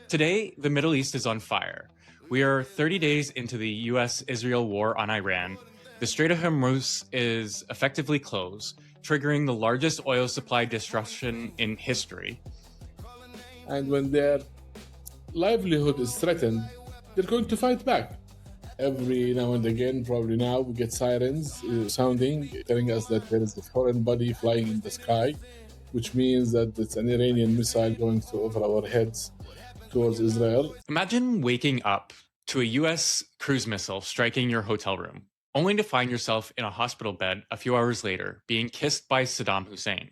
Today, the Middle East is on fire. We are 30 days into the US Israel war on Iran. The Strait of Hormuz is effectively closed, triggering the largest oil supply disruption in history. And when their livelihood is threatened, they're going to fight back. Every now and again, probably now, we get sirens sounding, telling us that there is a foreign body flying in the sky, which means that it's an Iranian missile going over our heads towards Israel. Imagine waking up to a US cruise missile striking your hotel room, only to find yourself in a hospital bed a few hours later, being kissed by Saddam Hussein.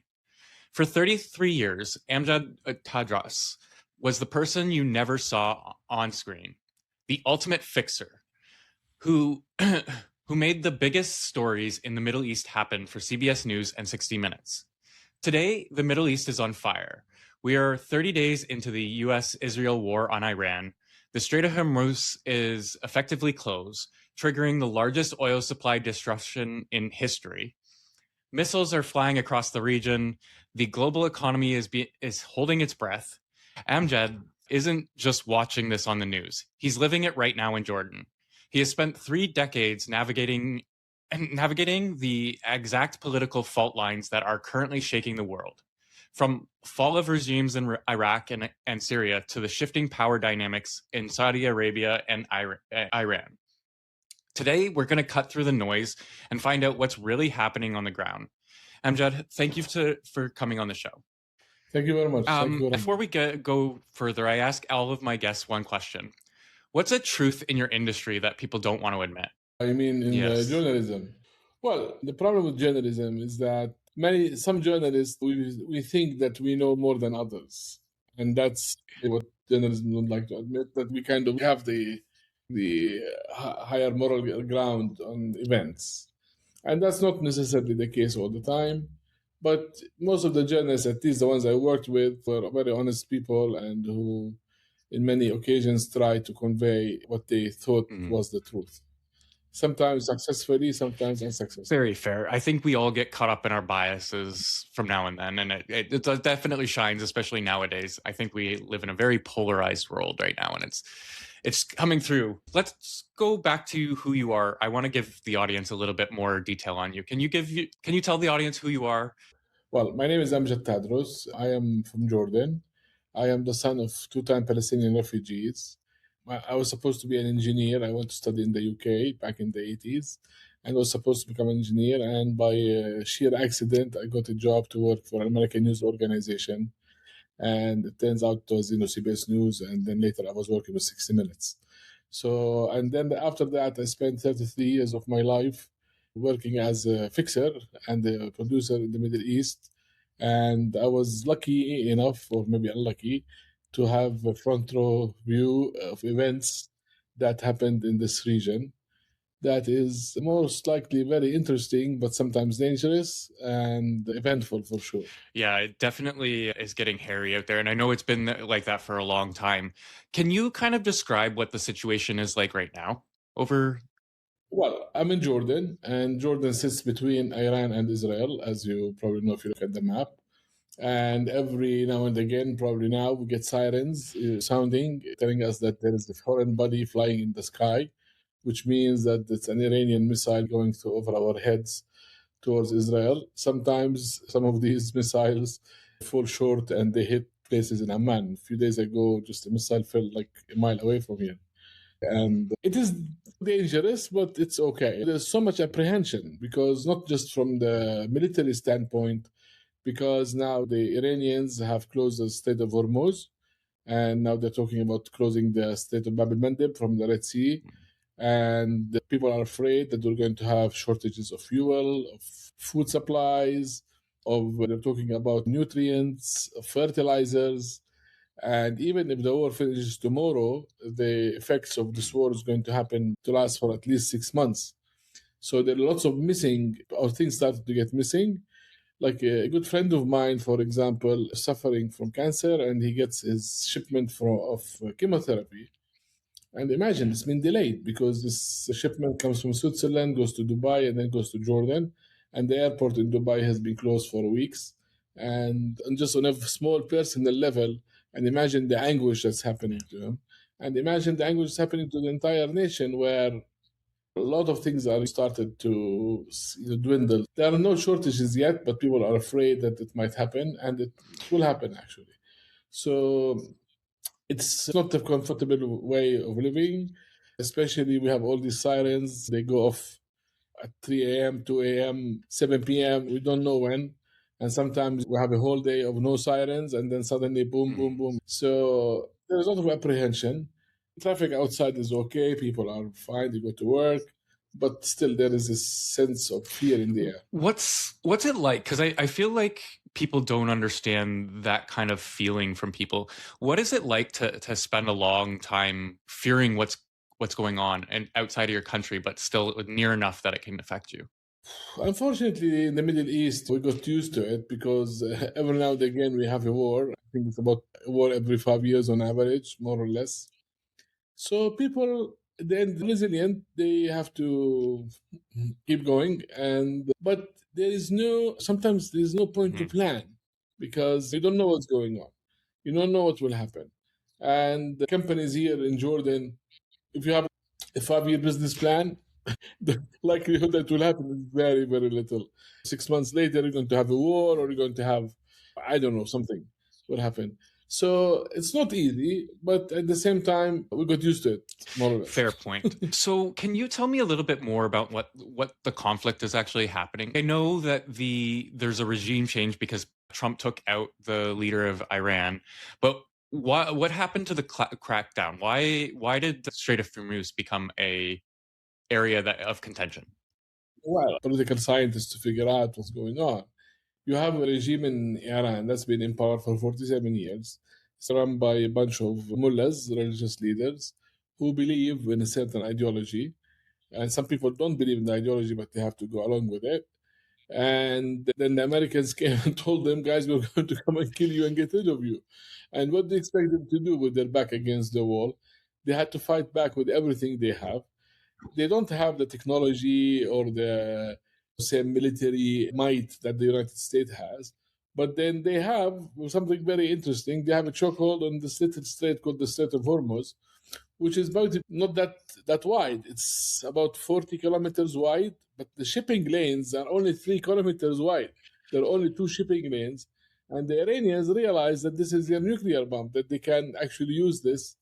For 33 years, Amjad Tadros was the person you never saw on screen, the ultimate fixer, who made the biggest stories in the Middle East happen for CBS News and 60 Minutes. Today, the Middle East is on fire. We are 30 days into the US-Israel war on Iran. The Strait of Hormuz is effectively closed, triggering the largest oil supply disruption in history. Missiles are flying across the region. The global economy is holding its breath. Amjad isn't just watching this on the news. He's living it right now in Jordan. He has spent 3 decades navigating the exact political fault lines that are currently shaking the world. From fall of regimes in Iraq and Syria to the shifting power dynamics in Saudi Arabia and Iran. Today, we're going to cut through the noise and find out what's really happening on the ground. Amjad, thank you for coming on the show. Thank you very much. Before we go further, I ask all of my guests one question. What's a truth in your industry that people don't want to admit? I mean, in journalism. Well, the problem with journalism is that some journalists, we think that we know more than others. And that's what journalism don't like to admit, that we kind of have the higher moral ground on events. And that's not necessarily the case all the time. But most of the journalists, at least the ones I worked with, were very honest people and who, in many occasions, tried to convey what they thought was the truth. Sometimes successfully, sometimes unsuccessfully. Very fair. I think we all get caught up in our biases from now and then, and it definitely shines, especially nowadays. I think we live in a very polarized world right now, and it's coming through. Let's go back to who you are. I want to give the audience a little bit more detail on you. Can you tell the audience who you are? Well, my name is Amjad Tadros. I am from Jordan. I am the son of 2-time Palestinian refugees. I was supposed to be an engineer. I went to study in the UK back in the 80s and was supposed to become an engineer. And by sheer accident, I got a job to work for an American news organization. And it turns out it was CBS News. And then later I was working with 60 Minutes. So, and then after that, I spent 33 years of my life working as a fixer and a producer in the Middle East. And I was lucky enough, or maybe unlucky, to have a front row view of events that happened in this region. That is most likely very interesting, but sometimes dangerous and eventful for sure. Yeah, it definitely is getting hairy out there. And I know it's been like that for a long time. Can you kind of describe what the situation is like right now over? Well, I'm in Jordan, and Jordan sits between Iran and Israel, as you probably know if you look at the map. And every now and again, probably now, we get sirens sounding, telling us that there is a foreign body flying in the sky, which means that it's an Iranian missile going over our heads towards Israel. Sometimes some of these missiles fall short and they hit places in Amman. A few days ago, just a missile fell like a mile away from here. And it is dangerous, but it's okay. There's so much apprehension because not just from the military standpoint, because now the Iranians have closed the Strait of Hormuz, and now they're talking about closing the Strait of Bab el-Mandeb from the Red Sea. And the people are afraid that they're going to have shortages of fuel, of food supplies, they're talking about nutrients, fertilizers. And even if the war finishes tomorrow, the effects of this war is going to happen to last for at least 6 months. So there are lots of missing, or things started to get missing. Like a good friend of mine, for example, suffering from cancer, and he gets his shipment of chemotherapy. And imagine, it's been delayed because this shipment comes from Switzerland, goes to Dubai, and then goes to Jordan. And the airport in Dubai has been closed for weeks. And just on a small personal level, And imagine the anguish that's happening to him. And imagine the anguish that's happening to the entire nation, where a lot of things are started to dwindle. There are no shortages yet, but people are afraid that it might happen, and it will happen actually. So it's not a comfortable way of living, especially we have all these sirens. They go off at 3 a.m., 2 a.m., 7 p.m. We don't know when. And sometimes we have a whole day of no sirens, and then suddenly boom, boom, boom. So there's a lot of apprehension. Traffic outside is okay. People are fine. They go to work. But still, there is this sense of fear in the air. What's it like? Because I feel like people don't understand that kind of feeling from people. What is it like to spend a long time fearing what's going on and outside of your country, but still near enough that it can affect you? Unfortunately, in the Middle East, we got used to it because every now and again we have a war. I think it's about a war every 5 years on average, more or less. So people, then resilient, they have to keep going. And but there is no, sometimes there is no point to plan because you don't know what's going on. You don't know what will happen. And the companies here in Jordan, if you have a 5 year business plan, the likelihood that will happen is very, very little. 6 months later, you're going to have a war, or you're going to have, I don't know, something will happen. So it's not easy, but at the same time, we got used to it, more or less. Fair point. So can you tell me a little bit more about what the conflict is actually happening? I know that there's a regime change because Trump took out the leader of Iran, but what happened to the crackdown? Why did the Strait of Hormuz become a area of contention? Well, political scientists to figure out what's going on. You have a regime in Iran that's been in power for 47 years. It's run by a bunch of mullahs, religious leaders, who believe in a certain ideology. And some people don't believe in the ideology, but they have to go along with it. And then the Americans came and told them, guys, we're going to come and kill you and get rid of you. And what they expect them to do with their back against the wall? They had to fight back with everything they have. They don't have the technology or the, say, military might that the United States has. But then they have something very interesting. They have a chokehold on this little strait called the Strait of Hormuz, which is about not that wide. It's about 40 kilometers wide, but the shipping lanes are only 3 kilometers wide. There are only two shipping lanes. And the Iranians realize that this is their nuclear bomb, that they can actually use this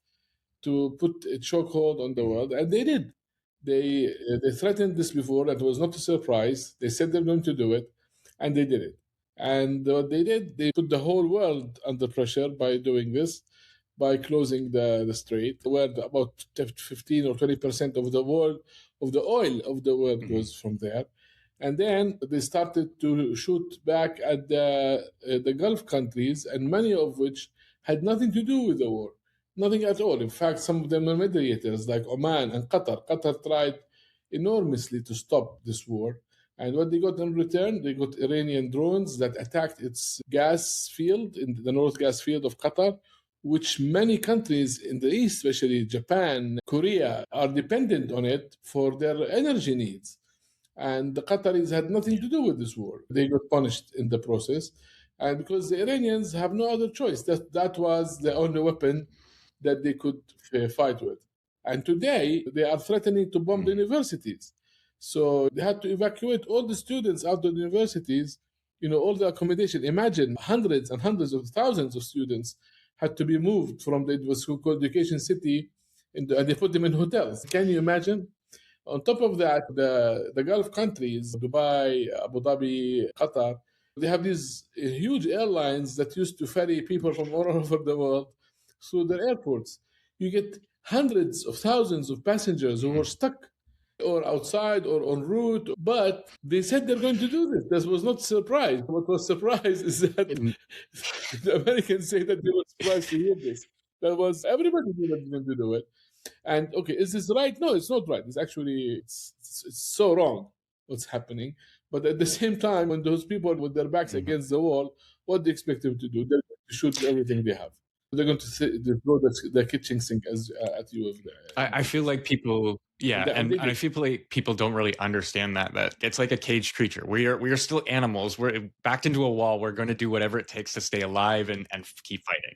to put a chokehold on the world. And they did. They threatened this before. That was not a surprise. They said they're going to do it, and they did it. And what they did, they put the whole world under pressure by doing this, by closing the strait, where about 15 or 20% of the world, of the oil of the world goes from there. And then they started to shoot back at the Gulf countries, and many of which had nothing to do with the war. Nothing at all. In fact, some of them are mediators, like Oman and Qatar. Qatar tried enormously to stop this war. And what they got in return, they got Iranian drones that attacked its gas field, in the North gas field of Qatar, which many countries in the East, especially Japan, Korea, are dependent on it for their energy needs. And the Qataris had nothing to do with this war. They got punished in the process. And because the Iranians have no other choice, that was the only weapon that they could fight with. And today, they are threatening to bomb the universities. So they had to evacuate all the students out of the universities, all the accommodation. Imagine hundreds and hundreds of thousands of students had to be moved from the so-called education city, and they put them in hotels. Can you imagine? On top of that, the Gulf countries, Dubai, Abu Dhabi, Qatar, they have these huge airlines that used to ferry people from all over the world through their airports. You get hundreds of thousands of passengers who were stuck or outside or en route, but they said they're going to do this. This was not a surprise. What was surprise is that the Americans say that they were surprised to hear this. That was, everybody knew that they were going to do it. And okay, is this right? No, it's not right. It's actually, it's so wrong what's happening. But at the same time, when those people with their backs against the wall, what do you expect them to do? They're going to shoot everything they have. They're going to throw the kitchen sink at you. I feel like people, yeah, and I feel like people don't really understand that it's like a caged creature. We are still animals. We're backed into a wall. We're going to do whatever it takes to stay alive and keep fighting.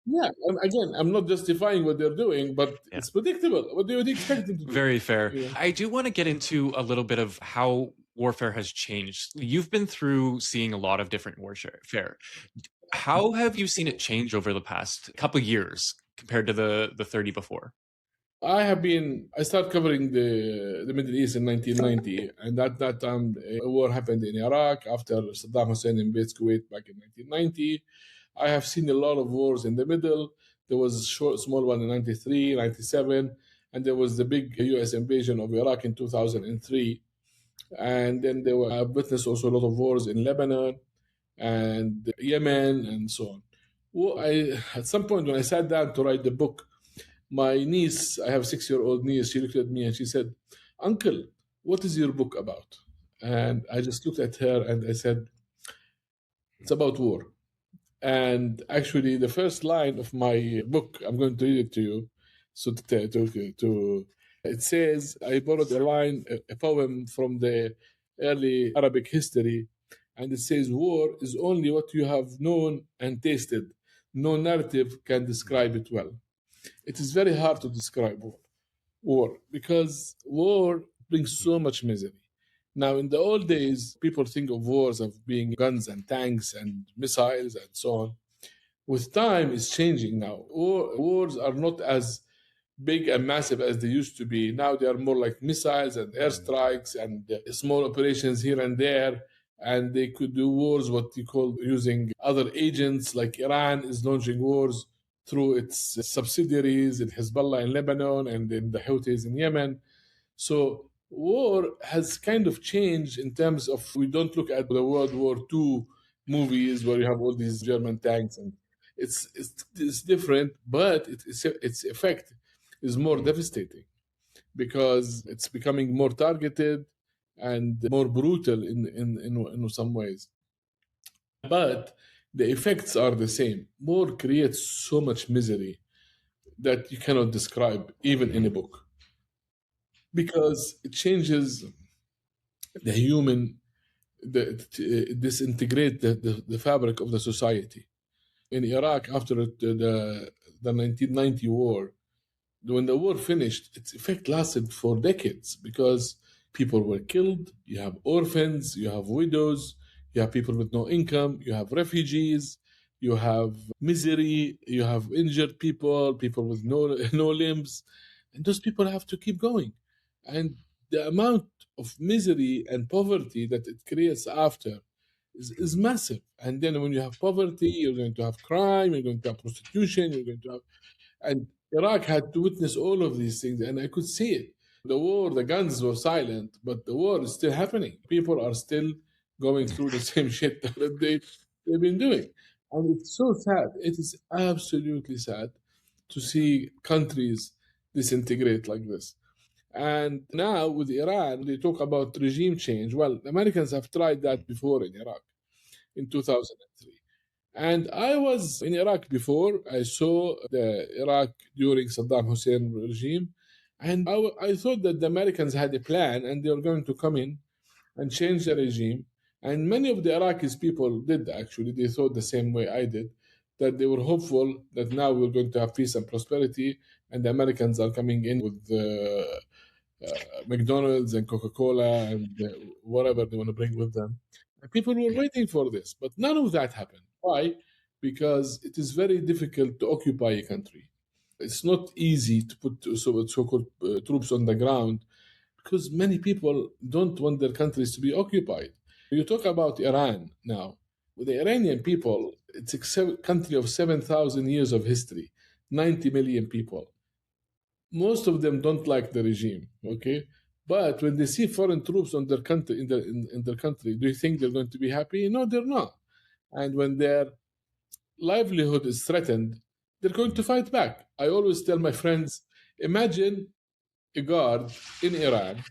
Yeah, again, I'm not justifying what they're doing, but Yeah. it's predictable. What do you expect them to do? Very fair. Yeah. I do want to get into a little bit of how warfare has changed. You've been through seeing a lot of different warfare. How have you seen it change over the past couple of years compared to the 30 before? I started covering the Middle East in 1990, and at that time, a war happened in Iraq after Saddam Hussein invades Kuwait back in 1990. I have seen a lot of wars in the middle. There was a small one in 93, 97, and there was the big US invasion of Iraq in 2003. And then I witnessed also a lot of wars in Lebanon and Yemen and so on. Well, at some point when I sat down to write the book, my niece, I have a 6-year-old niece, she looked at me and she said, "Uncle, what is your book about?" And I just looked at her and I said, "It's about war." And actually, the first line of my book, I'm going to read it to you. So it says, I borrowed a line, a poem from the early Arabic history, and it says, "War is only what you have known and tasted. No narrative can describe it well." It is very hard to describe war because war brings so much misery. Now, in the old days, people think of wars of being guns and tanks and missiles and so on. With time, it's changing now. Wars are not as big and massive as they used to be. Now they are more like missiles and airstrikes and small operations here and there. And they could do wars, what you call using other agents, like Iran is launching wars through its subsidiaries in Hezbollah in Lebanon and in the Houthis in Yemen. So war has kind of changed in terms of we don't look at the World War II movies where you have all these German tanks and it's different, but its effect is more devastating because it's becoming more targeted and more brutal in some ways. But the effects are the same. War creates so much misery that you cannot describe even in a book because it changes the human, disintegrate the fabric of the society. In Iraq, after the 1990 war, when the war finished, its effect lasted for decades because people were killed. You have orphans, you have widows, you have people with no income, you have refugees, you have misery, you have injured people, people with no limbs, and those people have to keep going. And the amount of misery and poverty that it creates after is massive. And then when you have poverty, you're going to have crime, you're going to have prostitution, you're going to have, and Iraq had to witness all of these things, and I could see it. The war, the guns were silent, but the war is still happening. People are still going through the same shit that they've been doing. And it's so sad. It is absolutely sad to see countries disintegrate like this. And now with Iran, they talk about regime change. Well, the Americans have tried that before in Iraq in 2003. And I was in Iraq before. I saw the Iraq during Saddam Hussein regime. And I thought that the Americans had a plan and they were going to come in and change the regime. And many of the Iraqis people did actually. They thought the same way I did, that they were hopeful that now we're going to have peace and prosperity, and the Americans are coming in with McDonald's and Coca-Cola and whatever they want to bring with them. And people were waiting for this, but none of that happened. Why? Because it is very difficult to occupy a country. It's not easy to put so-called troops on the ground because many people don't want their countries to be occupied. You talk about Iran now. With the Iranian people, it's a country of 7,000 years of history, 90 million people. Most of them don't like the regime, okay? But when they see foreign troops on their country, in their country, do you think they're going to be happy? No, they're not. And when their livelihood is threatened, they're going to fight back. I always tell my friends, imagine a guard in Iran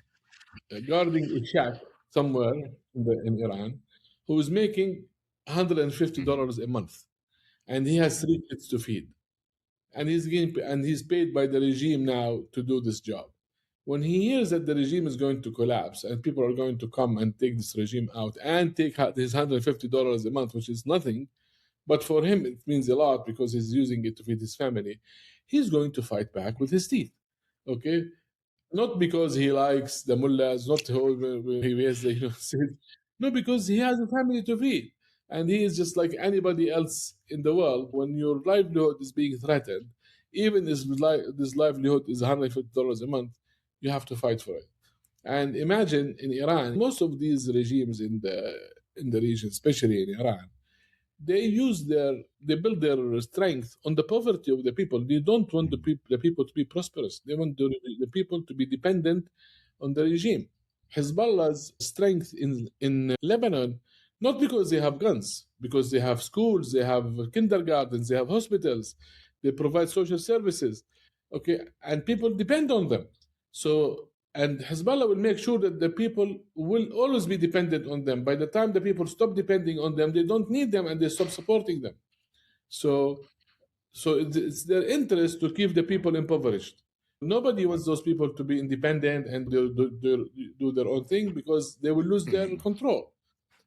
guarding a shack somewhere in Iran who is making $150 a month, and he has 3 kids to feed, and he's paid by the regime now to do this job. When he hears that the regime is going to collapse and people are going to come and take this regime out and take his $150 a month, which is nothing, but for him it means a lot because he's using it to feed his family. He's going to fight back with his teeth. Okay, not because he likes the mullahs, not he wears the no, because he has a family to feed, and he is just like anybody else in the world. When your livelihood is being threatened, even if this livelihood is $150 a month, you have to fight for it. And imagine in Iran, most of these regimes in the region, especially in Iran, they build their strength on the poverty of the people. They don't want the people to be prosperous. They want the people to be dependent on the regime. Hezbollah's strength in Lebanon, not because they have guns, because they have schools, they have kindergartens, they have hospitals, they provide social services, okay, and people depend on them. So, and Hezbollah will make sure that the people will always be dependent on them. By the time the people stop depending on them, they don't need them and they stop supporting them. So it's their interest to keep the people impoverished. Nobody wants those people to be independent and do their own thing because they will lose their control.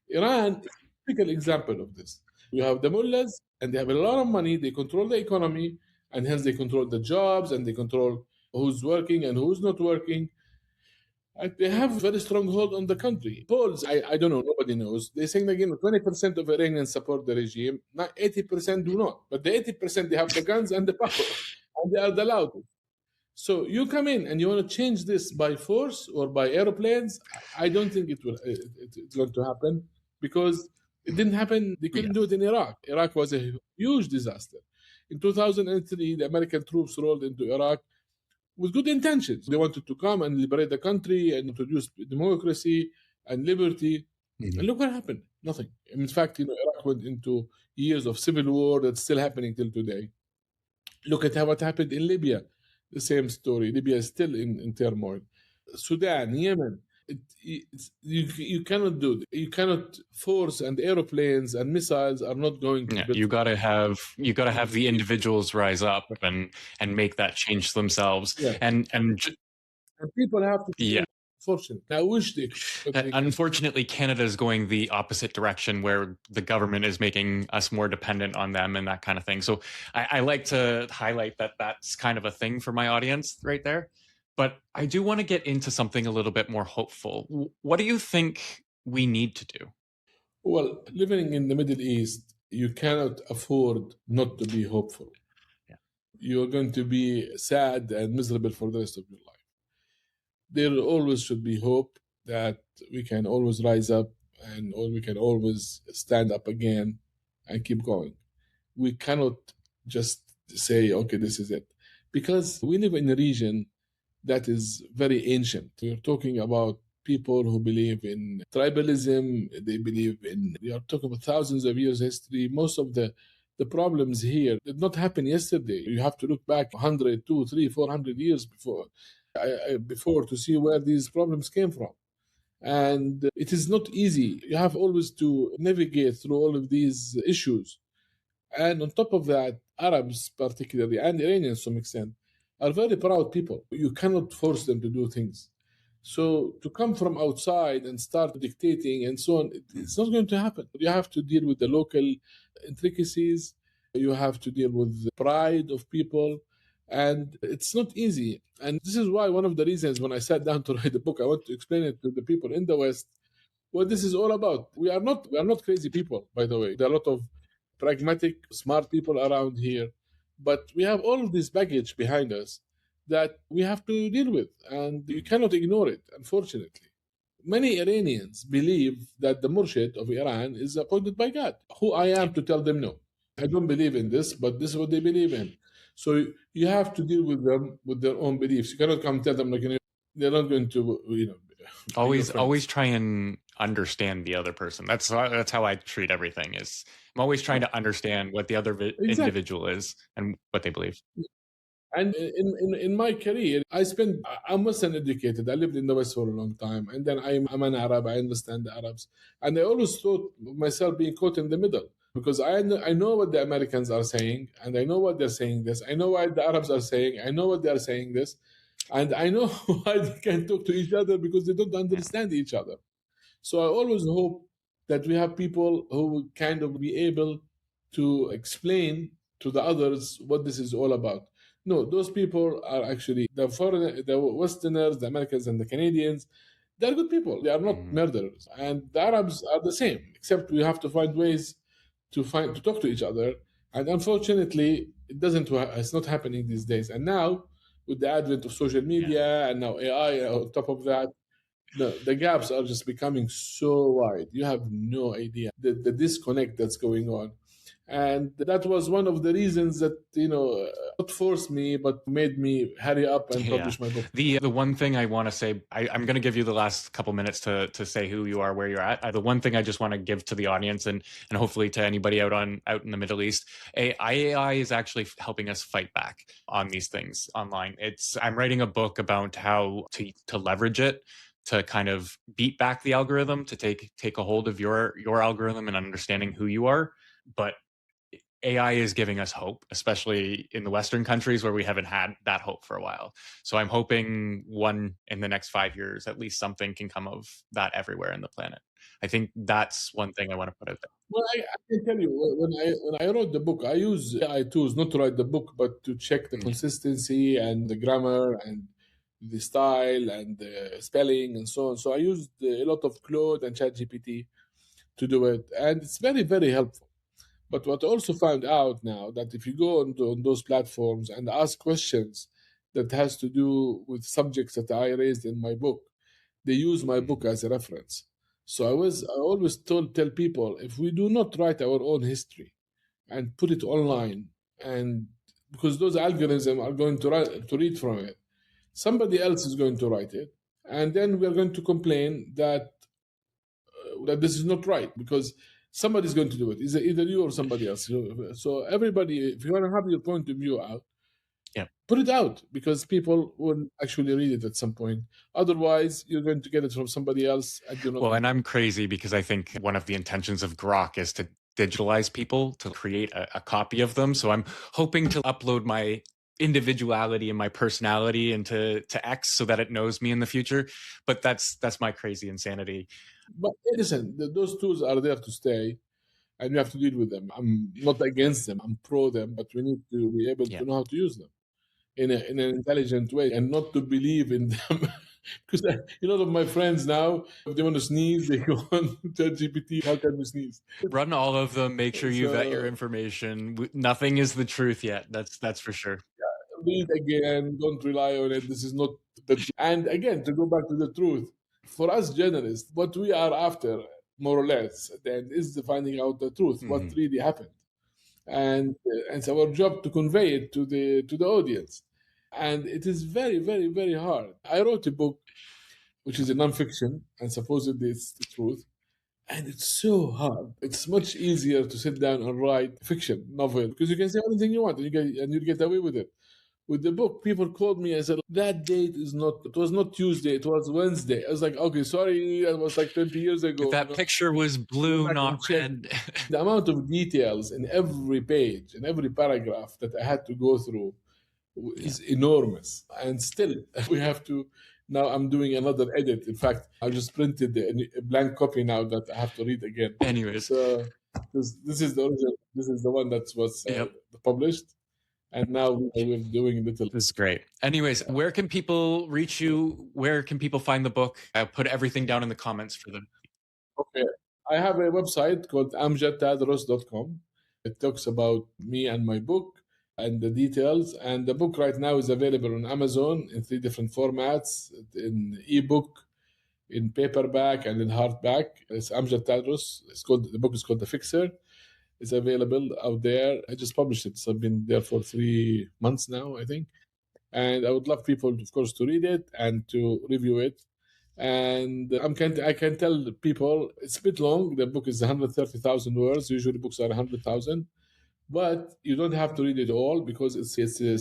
Iran is a typical example of this. You have the mullahs, and they have a lot of money. They control the economy, and hence they control the jobs, and they control who's working and who's not working. And they have a very strong hold on the country. Polls, I don't know, nobody knows. They're saying again 20% of Iranians support the regime, not 80% do not. But the 80% they have the guns and the power, and they are the loudest. So you come in and you want to change this by force or by airplanes. I don't think it's going to happen because it didn't happen. They couldn't do it in Iraq. Iraq was a huge disaster. In 2003, the American troops rolled into Iraq with good intentions. They wanted to come and liberate the country and introduce democracy and liberty. Mm-hmm. And look what happened. Nothing. In fact, Iraq went into years of civil war that's still happening till today. Look at what happened in Libya. The same story. Libya is still in turmoil. Sudan, Yemen. You cannot do it. You cannot force, and airplanes and missiles are not going to. You got to have the individuals rise up and make that change themselves. Yeah. And people have to. Yeah. Unfortunately, I wish they could. Unfortunately, Canada is going the opposite direction, where the government is making us more dependent on them and that kind of thing. So I like to highlight that that's kind of a thing for my audience right there. But I do want to get into something a little bit more hopeful. What do you think we need to do? Well, living in the Middle East, you cannot afford not to be hopeful. Yeah. You're going to be sad and miserable for the rest of your life. There always should be hope that we can always rise up and we can always stand up again and keep going. We cannot just say, okay, this is it. Because we live in a region that is very ancient. We're talking about people who believe in tribalism. They believe we are talking about thousands of years history. Most of the problems here did not happen yesterday. You have to look back 100, 200, 300, 400 years before to see where these problems came from. And it is not easy. You have always to navigate through all of these issues. And on top of that, Arabs particularly, and Iranians to some extent, are very proud people. You cannot force them to do things. So to come from outside and start dictating and so on, it's not going to happen. You have to deal with the local intricacies. You have to deal with the pride of people. And it's not easy. And this is why one of the reasons when I sat down to write the book, I want to explain it to the people in the West what this is all about. We are not crazy people, by the way. There are a lot of pragmatic, smart people around here. But we have all of this baggage behind us that we have to deal with, and you cannot ignore it, unfortunately. Many Iranians believe that the Murshid of Iran is appointed by God. Who I am to tell them no? I don't believe in this, but this is what they believe in. So you have to deal with them with their own beliefs. You cannot come and tell them, like, they're not going to, always try and understand the other person. That's how I treat everything. Is I'm always trying to understand what the other individual is and what they believe. And in my career, I'm Western educated. I lived in the West for a long time. And then I'm an Arab. I understand the Arabs. And I always thought myself being caught in the middle because I know what the Americans are saying. And I know what they're saying this. I know what the Arabs are saying. I know what they're saying this. And I know why they can't talk to each other because they don't understand each other. So I always hope that we have people who will kind of be able to explain to the others what this is all about. No, those people are actually the Westerners, the Americans, and the Canadians. They're good people. They are not murderers. And the Arabs are the same, except we have to find ways to talk to each other. And unfortunately, it's not happening these days. And now, with the advent of social media and now AI on top of that, the gaps are just becoming so wide. You have no idea the disconnect that's going on. And that was one of the reasons that, not forced me, but made me hurry up and publish my book. The one thing I want to say, I'm going to give you the last couple minutes to say who you are, where you're at. The one thing I just want to give to the audience and hopefully to anybody out in the Middle East, AI is actually helping us fight back on these things online. I'm writing a book about how to leverage it to kind of beat back the algorithm, to take a hold of your algorithm and understanding who you are. But AI is giving us hope, especially in the Western countries where we haven't had that hope for a while. So I'm hoping in the next 5 years, at least something can come of that everywhere in the planet. I think that's one thing I want to put out there. Well, I can tell you, when I wrote the book, I use AI tools not to write the book, but to check the consistency and the grammar and the style and the spelling and so on. So I used a lot of Claude and ChatGPT to do it, and it's very, very helpful. But what I also found out now, that if you go on those platforms and ask questions that has to do with subjects that I raised in my book, they use my book as a reference. So I always tell people, if we do not write our own history and put it online, and because those algorithms are going to read from it, somebody else is going to write it, and then we're going to complain that this is not right, because somebody's going to do it. Either you or somebody else. So everybody, if you want to have your point of view out, put it out, because people will actually read it at some point. Otherwise, you're going to get it from somebody else. And I'm crazy because I think one of the intentions of Grok is to digitalize people, to create a copy of them. So I'm hoping to upload my individuality and my personality into X so that it knows me in the future. But that's my crazy insanity. But listen, those tools are there to stay, and you have to deal with them. I'm not against them. I'm pro them, but we need to be able to know how to use them in an intelligent way, and not to believe in them. Because a lot of my friends now, if they want to sneeze, they go on ChatGPT. How can we sneeze? Run all of them. Make sure you vet your information. Nothing is the truth yet. That's for sure. Read again. Don't rely on it. This is not the truth. And again, to go back to the truth, for us journalists, what we are after, more or less, then is finding out the truth, what really happened, and it's our job to convey it to the audience. And it is very, very, very hard. I wrote a book, which is a nonfiction, and supposedly it's the truth, and it's so hard. It's much easier to sit down and write fiction novel, because you can say anything you want and you get away with it. With the book, people called me and said, that date it was not Tuesday, it was Wednesday. I was like, okay, sorry, that was like 20 years ago. That picture was blue, not red. The amount of details in every page, in every paragraph that I had to go through is enormous. And still, we have to, now I'm doing another edit. In fact, I just printed a blank copy now that I have to read again. Anyways. So this is the original, this is the one that was published. And now we're doing little. This is great. Anyways, where can people reach you? Where can people find the book? I'll put everything down in the comments for them. Okay. I have a website called amjadtadros.com. It talks about me and my book and the details. And the book right now is available on Amazon in 3 different formats, in ebook, in paperback, and in hardback. It's Amjad Tadros. The book is called The Fixer. It's available out there. I just published it. So I've been there for 3 months now, I think. And I would love people, of course, to read it and to review it. And I can tell people it's a bit long. The book is 130,000 words. Usually books are 100,000. But you don't have to read it all, because it's a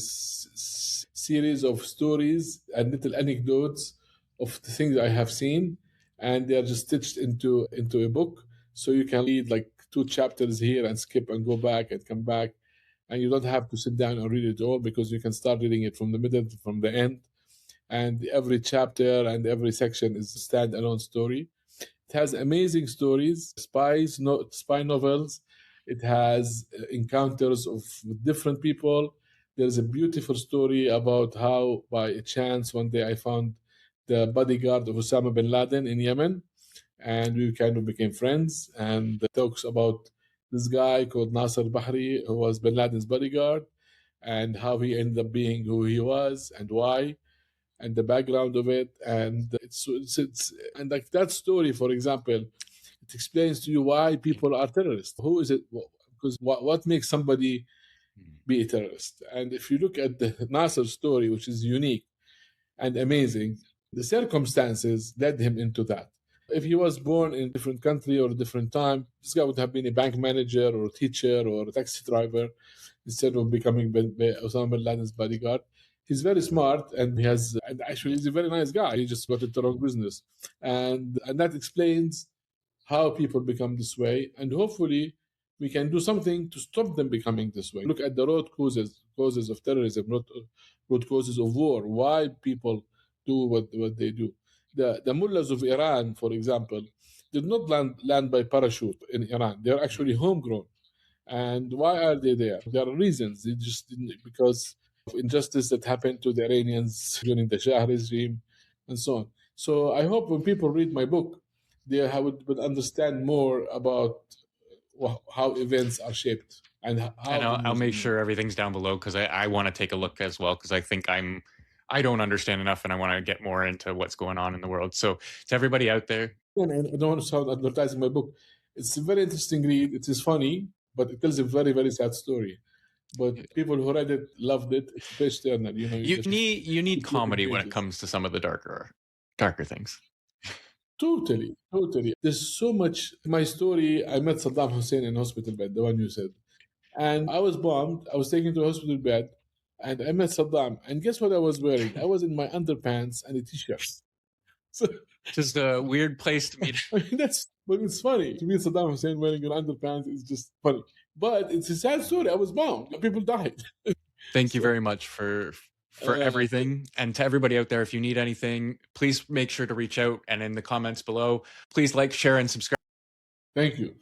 series of stories and little anecdotes of the things I have seen. And they are just stitched into a book. So you can read like 2 chapters here and skip and go back and come back. And you don't have to sit down and read it all, because you can start reading it from the middle, from the end. And every chapter and every section is a standalone story. It has amazing stories, spy novels, It has encounters of different people. There's a beautiful story about how, by a chance, one day I found the bodyguard of Osama bin Laden in Yemen, and we kind of became friends. And it talks about this guy called Nasser Bahri, who was bin Laden's bodyguard, and how he ended up being who he was and why, and the background of it. And it's and like that story, for example, it explains to you why people are terrorists. Who is it? Because what makes somebody be a terrorist? And if you look at the Nasser story, which is unique and amazing, the circumstances led him into that. If he was born in a different country or a different time, this guy would have been a bank manager or a teacher or a taxi driver instead of becoming Osama bin Laden's bodyguard. He's very smart, and and actually he's a very nice guy. He just got into the wrong business, and that explains how people become this way, and hopefully we can do something to stop them becoming this way. Look at the root causes of terrorism, root causes of war, why people do what they do. The mullahs of Iran, for example, did not land by parachute in Iran. They're actually homegrown. And why are they there? There are reasons. They just didn't, because of injustice that happened to the Iranians during the Shah regime and so on. So I hope when people read my book, they would understand more about how events are shaped and how. And I'll make sure everything's down below, because I want to take a look as well, because I think I don't understand enough, and I want to get more into what's going on in the world. So to everybody out there, and I don't want to sound advertising my book. It's a very interesting read. It is funny, but it tells a very, very sad story. But people who read it loved it. It's a page turner. You need comedy when it comes to some of the darker things. Totally. There's so much. My story, I met Saddam Hussein in hospital bed, the one you said. And I was bombed. I was taken to a hospital bed, and I met Saddam. And guess what I was wearing? I was in my underpants and a t-shirt. So, just a weird place to meet. I mean, but it's funny. To meet Saddam Hussein wearing your underpants is just funny. But it's a sad story. I was bombed. People died. Thank you very much for everything. And to everybody out there, if you need anything, please make sure to reach out, and in the comments below, please like, share, and subscribe. Thank you.